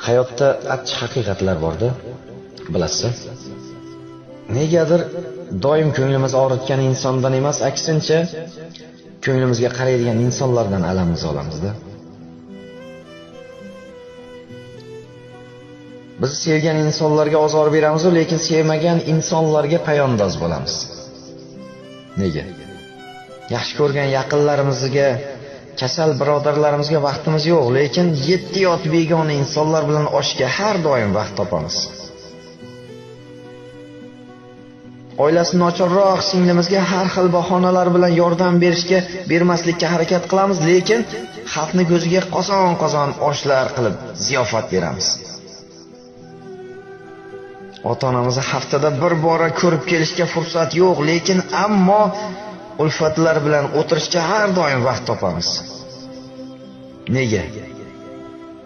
Hayotda achchiq haqiqatlar borda, bilasiz. Negadir doim ko'nglimiz og'ritgan insondan emas, aksincha ko'nglimizga qaraydigan insonlardan alamimizni olamizda. Biz sevgan insonlarga ozor beramiz, lekin sevmagan insonlarga payondoz bo'lamiz. Nega? Yaxshi ko'rgan yaqinlarimizga, kasal birodarlarimizga vaqtimiz yo'q, lekin 7 yot begona insonlar bilan oshga har doim vaqt topamiz. Oilasi nochorroq singlimizga har xil bahonalar bilan yordam bermaslikka harakat qilamiz, lekin xalqni ko'ziga qozon-qozon oshlar qilib ziyofat beramiz. Ota-onamizni haftada bir bora ko'rib kelishga fursat yo'q, lekin ammo ulfatlar bilan o'tirishga har doim vaqt topamiz. Nega?